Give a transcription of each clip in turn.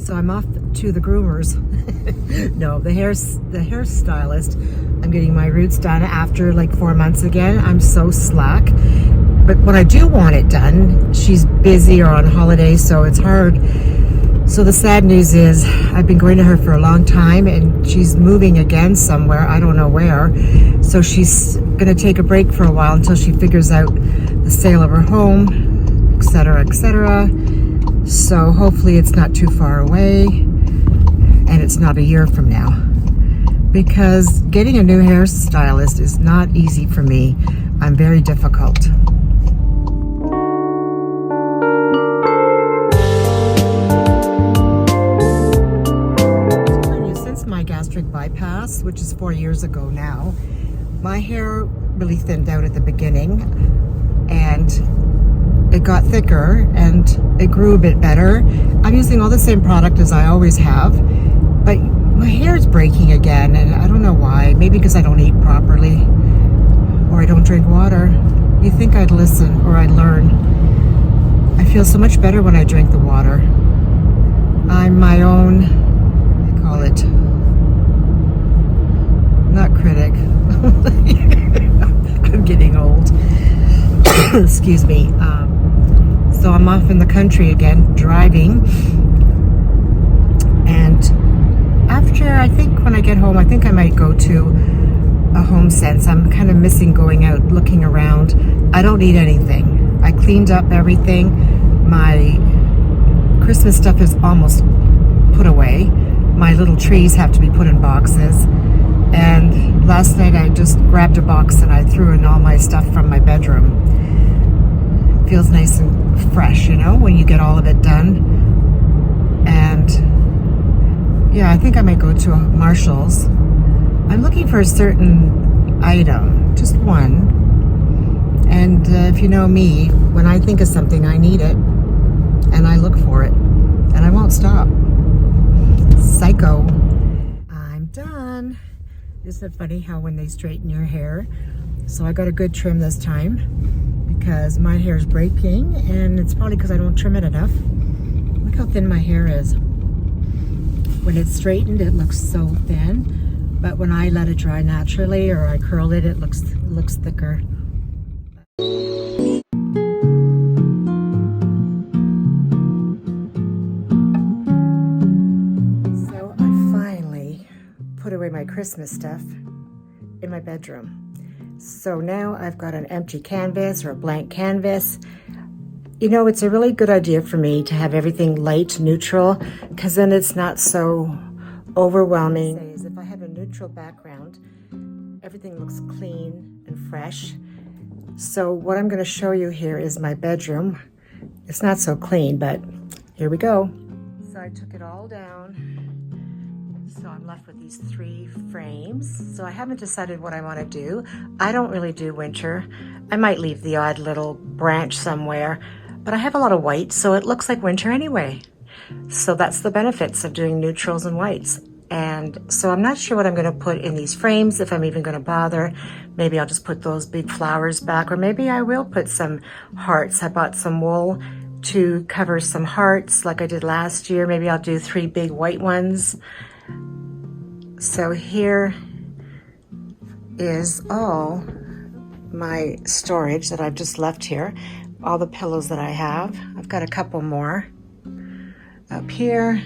So I'm off to the groomers. No, the hairstylist. I'm getting my roots done after like 4 months again. I'm so slack. But when I do want it done, she's busy or on holiday, so it's hard. So the sad news is I've been going to her for a long time and she's moving again somewhere. I don't know where. So she's going to take a break for a while until she figures out the sale of her home, etc., etc. So hopefully it's not too far away and it's not a year from now, because getting a new hairstylist is not easy for me. I'm very difficult. Since my gastric bypass, which is 4 years ago now, my hair really thinned out at the beginning and it got thicker and it grew a bit better. I'm using all the same product as I always have, but my hair is breaking again and I don't know why. Maybe because I don't eat properly or I don't drink water. You'd think I'd listen or I'd learn. I feel so much better when I drink the water. I'm my own, what do you call it? Not critic. I'm getting old. Excuse me. So I'm off in the country again, driving. And after, I think when I get home, I think I might go to a home sense. I'm kind of missing going out, looking around. I don't need anything. I cleaned up everything. My Christmas stuff is almost put away. My little trees have to be put in boxes. And last night I just grabbed a box and I threw in all my stuff from my bedroom. It feels nice and fresh, you know, when you get all of it done. And yeah, I think I might go to a Marshall's. I'm looking for a certain item, just one. And if you know me, when I think of something, I need it. And I look for it. And I won't stop. Psycho. I'm done. Isn't it funny how when they straighten your hair? So I got a good trim this time because my hair is breaking and it's probably because I don't trim it enough. Look how thin my hair is. When it's straightened, it looks so thin, but when I let it dry naturally or I curl it, it looks thicker. So I finally put away my Christmas stuff in my bedroom. So now I've got an empty canvas or a blank canvas. You know, it's a really good idea for me to have everything light, neutral, because then it's not so overwhelming. If I have a neutral background, everything looks clean and fresh. So what I'm going to show you here is my bedroom. It's not so clean, but here we go. So I took it all down. So I'm left with these 3 frames. So I haven't decided what I want to do. I don't really do winter. I might leave the odd little branch somewhere, but I have a lot of white, so it looks like winter anyway. So that's the benefits of doing neutrals and whites. And so I'm not sure what I'm going to put in these frames, if I'm even going to bother. Maybe I'll just put those big flowers back, or maybe I will put some hearts. I bought some wool to cover some hearts like I did last year. Maybe I'll do 3 big white ones. So here is all my storage that I've just left here. All the pillows that I have. I've got a couple more up here.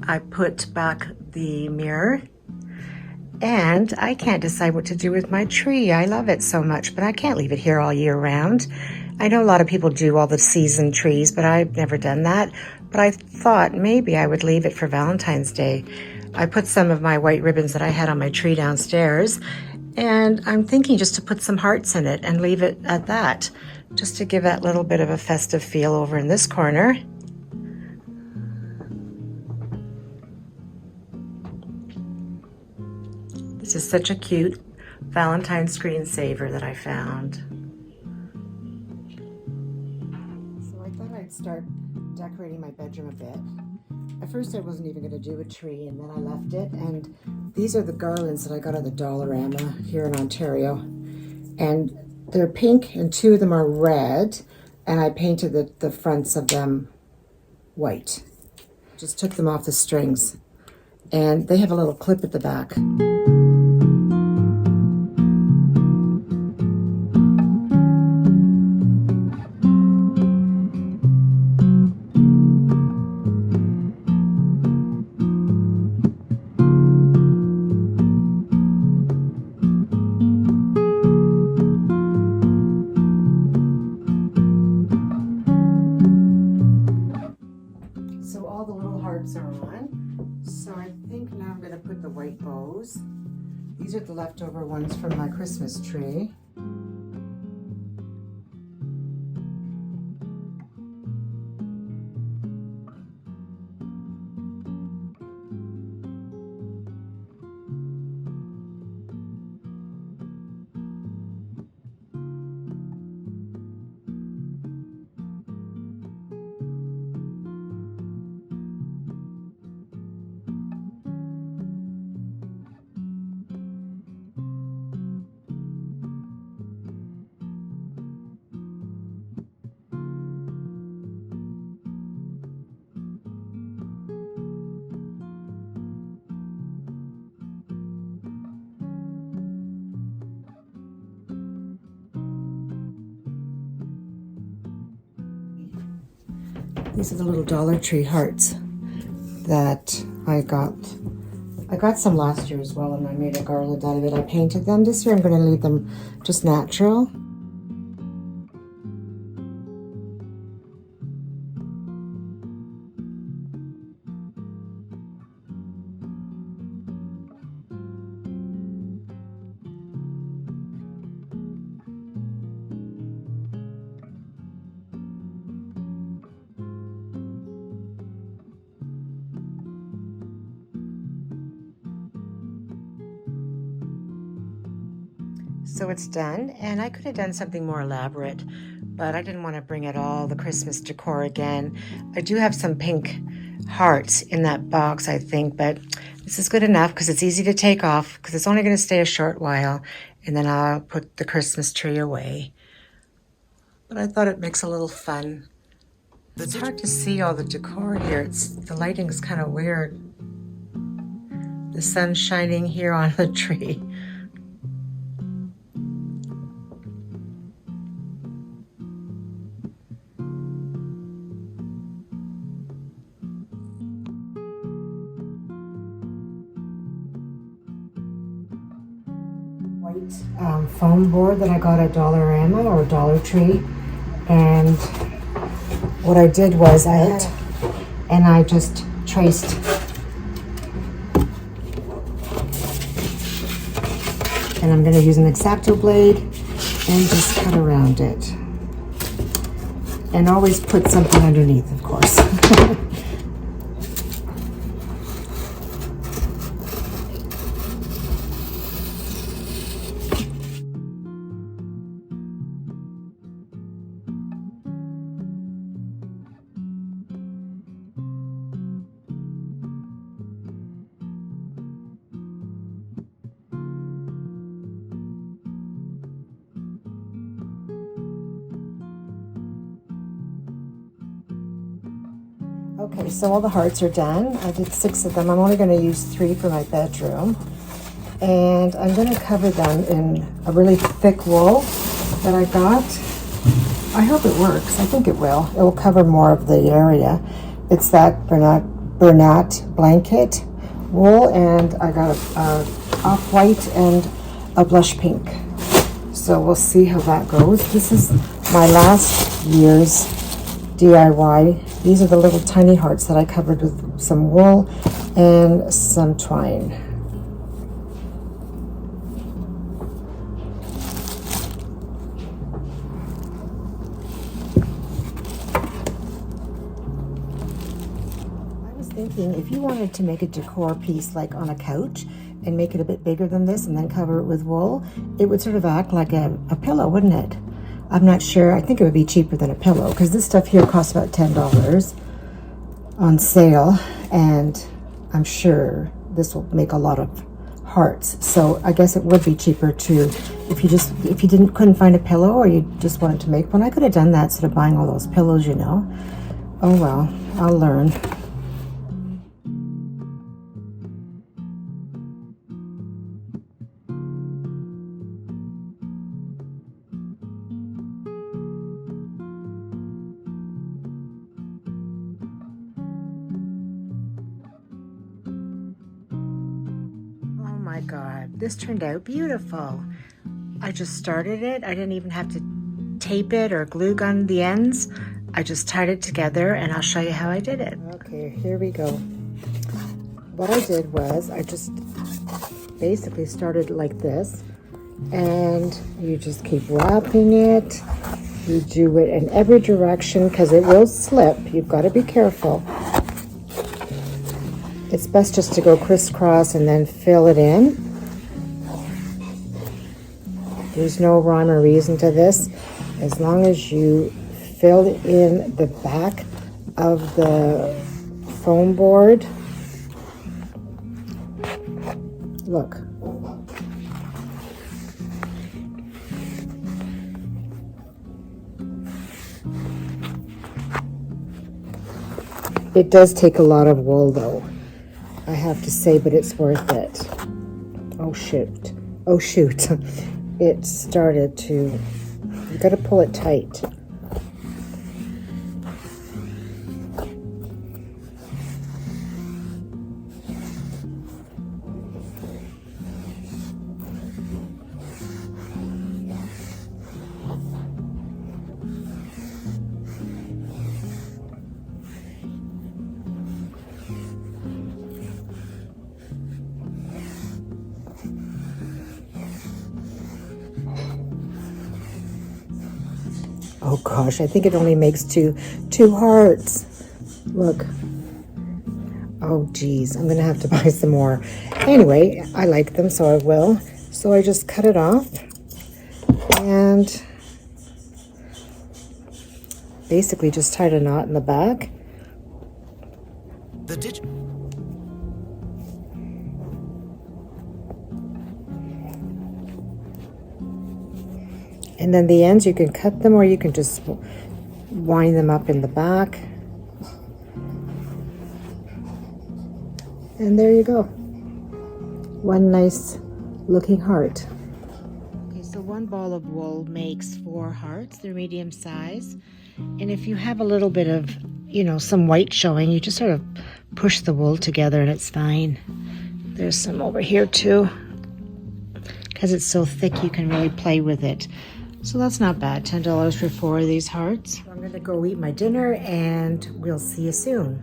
I put back the mirror. And I can't decide what to do with my tree. I love it so much, but I can't leave it here all year round. I know a lot of people do all the season trees, but I've never done that. But I thought maybe I would leave it for Valentine's Day. I put some of my white ribbons that I had on my tree downstairs, and I'm thinking just to put some hearts in it and leave it at that, just to give that little bit of a festive feel over in this corner. This is such a cute Valentine screensaver that I found. So I thought I'd start decorating my bedroom a bit. At first I wasn't even going to do a tree, and then I left it. And these are the garlands that I got at the Dollarama here in Ontario. And they're pink and 2 of them are red. And I painted the fronts of them white. Just took them off the strings, and they have a little clip at the back. So all the little hearts are on. So I think now I'm going to put the white bows. These are the leftover ones from my Christmas tree. These are the little Dollar Tree hearts that I got. I got some last year as well, and I made a garland out of it. I painted them. This year I'm going to leave them just natural. So it's done, and I could have done something more elaborate, but I didn't want to bring out all the Christmas decor again. I do have some pink hearts in that box, I think, but this is good enough because it's easy to take off because it's only going to stay a short while, and then I'll put the Christmas tree away. But I thought it makes a little fun. It's hard to see all the decor here. The lighting is kind of weird. The sun's shining here on the tree. White foam board that I got at Dollarama or Dollar Tree, and what I did was I just traced and I'm going to use an X-Acto blade and just cut around it, and always put something underneath, of course. Okay, so all the hearts are done. I did 6 of them. I'm only going to use 3 for my bedroom. And I'm going to cover them in a really thick wool that I got. I hope it works. I think it will. It will cover more of the area. It's that Bernat blanket wool, and I got a off-white and a blush pink. So we'll see how that goes. This is my last year's DIY. These are the little tiny hearts that I covered with some wool and some twine. I was thinking if you wanted to make a decor piece like on a couch and make it a bit bigger than this and then cover it with wool, it would sort of act like a pillow, wouldn't it? I'm not sure. I think it would be cheaper than a pillow because this stuff here costs about $10 on sale, and I'm sure this will make a lot of hearts. So I guess it would be cheaper to, if you couldn't find a pillow or you just wanted to make one. I could have done that instead of buying all those pillows, you know. Oh well, I'll learn. my God, this turned out beautiful. I just started it. I didn't even have to tape it or glue gun the ends. I just tied it together, and I'll show you how I did it. Okay, here we go. What I did was I just basically started like this, and you just keep wrapping it. You do it in every direction because it will slip. You've got to be careful. It's best just to go crisscross and then fill it in. There's no rhyme or reason to this. As long as you fill in the back of the foam board. Look. It does take a lot of wool though, I have to say, but it's worth it. Oh shoot. Oh shoot. It started to, you gotta pull it tight. Oh gosh, I think it only makes two hearts. Look. Oh geez, I'm gonna have to buy some more. Anyway, I like them, so I will. So I just cut it off and basically just tied a knot in the back. And then the ends, you can cut them or you can just wind them up in the back. And there you go. One nice looking heart. Okay, so one ball of wool makes 4 hearts. They're medium size. And if you have a little bit of, some white showing, you just sort of push the wool together and it's fine. There's some over here too. Because it's so thick, you can really play with it. So that's not bad, $10 for 4 of these hearts. I'm gonna go eat my dinner and we'll see you soon.